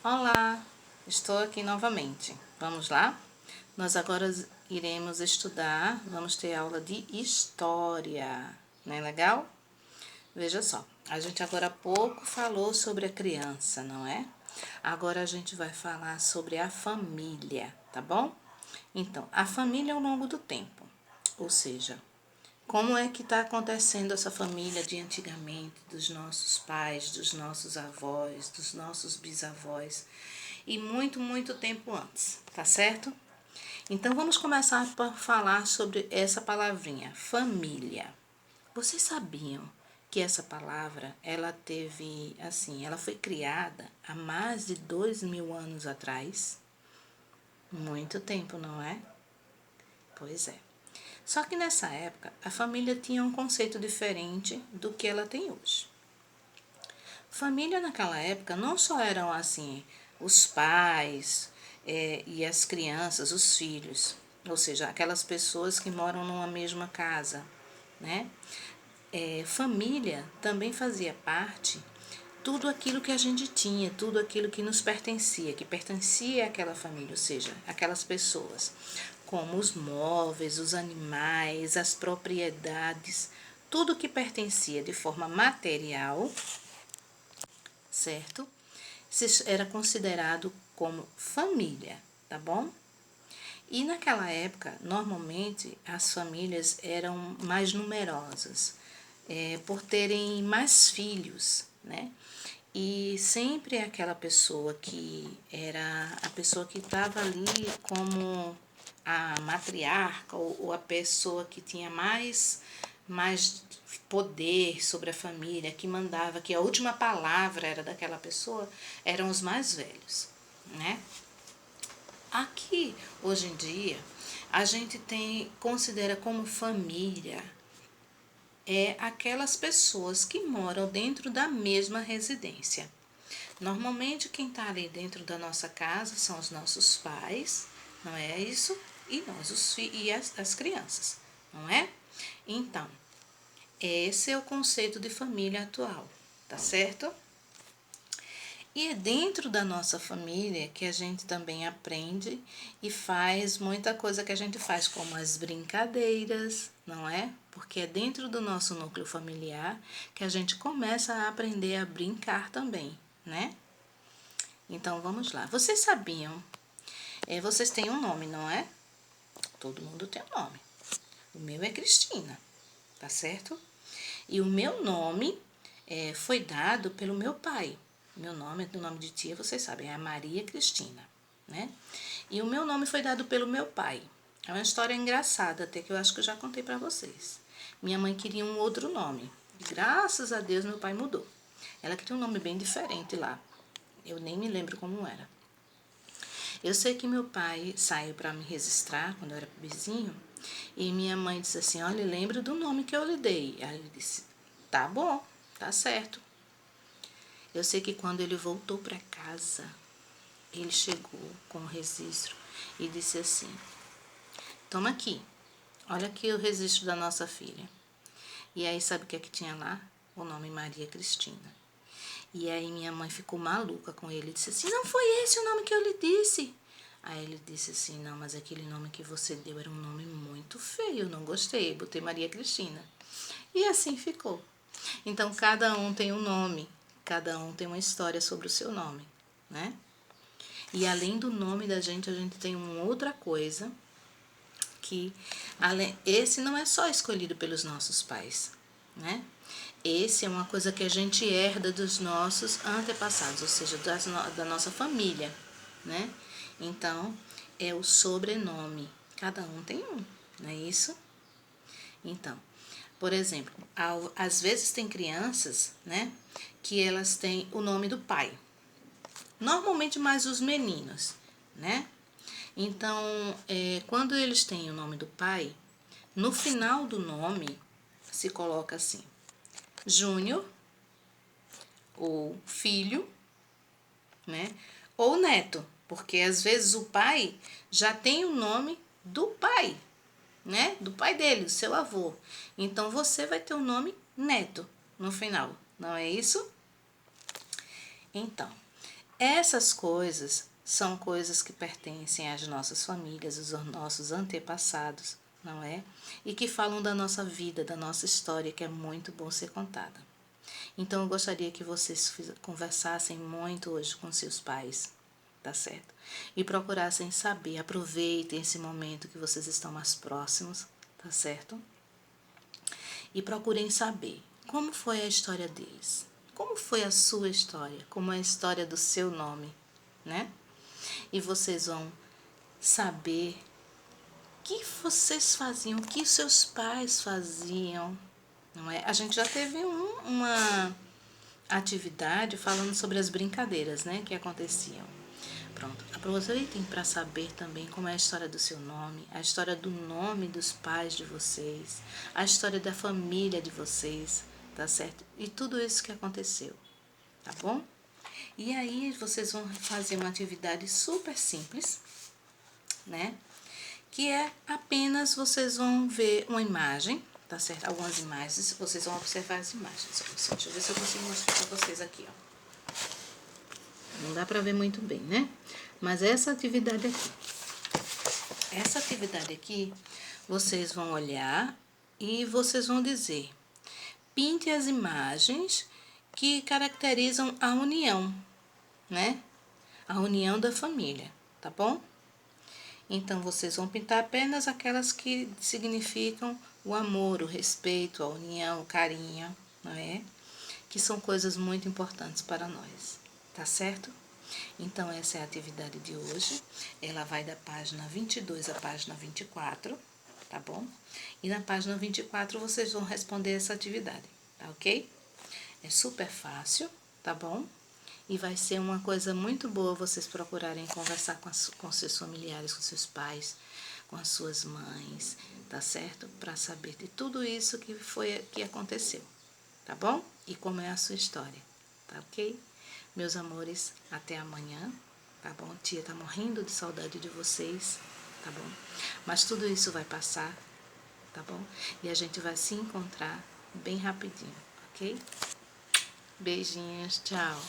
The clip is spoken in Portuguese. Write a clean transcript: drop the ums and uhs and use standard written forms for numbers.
Olá, estou aqui novamente. Vamos lá? Nós agora iremos estudar, vamos ter aula de história. Não é legal? Veja só, a gente agora há pouco falou sobre a criança, não é? Agora a gente vai falar sobre a família, tá bom? Então, a família ao longo do tempo, ou seja, como é que está acontecendo essa família de antigamente, dos nossos pais, dos nossos avós, dos nossos bisavós e muito tempo antes, tá certo? Então vamos começar por falar sobre essa palavrinha, família. Vocês sabiam que essa palavra, ela foi criada há mais de 2000 anos atrás? Muito tempo, não é? Pois é. Só que nessa época, a família tinha um conceito diferente do que ela tem hoje. Família naquela época não só eram assim os pais e as crianças, os filhos, ou seja, aquelas pessoas que moram numa mesma casa, né? Família também fazia parte tudo aquilo que a gente tinha, tudo aquilo que nos pertencia, que pertencia àquela família, ou seja, aquelas pessoas, como os móveis, os animais, as propriedades, tudo que pertencia de forma material, certo? Era considerado como família, tá bom? E naquela época, normalmente, as famílias eram mais numerosas, por terem mais filhos, né? E sempre aquela pessoa que era a pessoa que estava ali como a matriarca ou a pessoa que tinha mais poder sobre a família, que mandava, que a última palavra era daquela pessoa, eram os mais velhos, né? Aqui, hoje em dia, a gente considera como família aquelas pessoas que moram dentro da mesma residência. Normalmente quem está ali dentro da nossa casa são os nossos pais, não é isso? E nós, as crianças, não é? Então, esse é o conceito de família atual, tá certo? E é dentro da nossa família que a gente também aprende e faz muita coisa que a gente faz, como as brincadeiras, não é? Porque é dentro do nosso núcleo familiar que a gente começa a aprender a brincar também, né? Então vamos lá. Vocês sabiam? Vocês têm um nome, não é? Todo mundo tem um nome. O meu é Cristina, tá certo? E o meu nome foi dado pelo meu pai. Meu nome, do nome de tia, vocês sabem, é a Maria Cristina, né? E o meu nome foi dado pelo meu pai. É uma história engraçada, até que eu acho que eu já contei para vocês. Minha mãe queria um outro nome. E graças a Deus meu pai mudou. Ela queria um nome bem diferente lá. Eu nem me lembro como era. Eu sei que meu pai saiu para me registrar quando eu era bebezinho. E minha mãe disse assim, olha, lembra do nome que eu lhe dei. Aí ele disse, tá bom, tá certo. Eu sei que quando ele voltou para casa, ele chegou com o registro e disse assim, toma aqui, olha aqui o registro da nossa filha. E aí sabe o que é que tinha lá? O nome Maria Cristina. E aí minha mãe ficou maluca com ele, disse assim, não foi esse o nome que eu lhe disse. Aí ele disse assim, não, mas aquele nome que você deu era um nome muito feio, eu não gostei, botei Maria Cristina. E assim ficou. Então cada um tem um nome, cada um tem uma história sobre o seu nome, né? E além do nome da gente, a gente tem uma outra coisa que esse não é só escolhido pelos nossos pais, né? Esse é uma coisa que a gente herda dos nossos antepassados, ou seja, da nossa família, né? Então, é o sobrenome. Cada um tem um, não é isso? Então, por exemplo, às vezes tem crianças, né, que elas têm o nome do pai. Normalmente mais os meninos, né? Então, quando eles têm o nome do pai, no final do nome se coloca assim, Júnior, ou filho, né? Ou neto, porque às vezes o pai já tem o nome do pai, né? Do pai dele, do seu avô. Então você vai ter o nome neto no final, não é isso? Então, Essas coisas são coisas que pertencem às nossas famílias, aos nossos antepassados, não é? E que falam da nossa vida, da nossa história, que é muito bom ser contada. Então eu gostaria que vocês conversassem muito hoje com seus pais, tá certo? E procurassem saber, aproveitem esse momento que vocês estão mais próximos, tá certo? E procurem saber como foi a história deles, como foi a sua história, como é a história do seu nome, né? E vocês vão saber o que vocês faziam, o que os seus pais faziam, não é? A gente já teve uma atividade falando sobre as brincadeiras, né, que aconteciam. Pronto, aproveitem para saber também como é a história do seu nome, a história do nome dos pais de vocês, a história da família de vocês, tá certo? E tudo isso que aconteceu, tá bom? E aí vocês vão fazer uma atividade super simples, né? Que é apenas vocês vão ver uma imagem, tá certo? Algumas imagens, vocês vão observar as imagens. Deixa eu ver se eu consigo mostrar para vocês aqui, ó. Não dá para ver muito bem, né? Mas essa atividade aqui, vocês vão olhar e vocês vão dizer: pinte as imagens que caracterizam a união, né? A união da família, tá bom? Então, vocês vão pintar apenas aquelas que significam o amor, o respeito, a união, o carinho, não é? Que são coisas muito importantes para nós, tá certo? Então, essa é a atividade de hoje. Ela vai da página 22 à página 24, tá bom? E na página 24 vocês vão responder essa atividade, tá ok? É super fácil, tá bom? E vai ser uma coisa muito boa vocês procurarem conversar com seus familiares, com seus pais, com as suas mães, tá certo? Para saber de tudo isso que aconteceu, tá bom? E como é a sua história, tá ok? Meus amores, até amanhã, tá bom? Tia tá morrendo de saudade de vocês, tá bom? Mas tudo isso vai passar, tá bom? E a gente vai se encontrar bem rapidinho, ok? Beijinhos, tchau!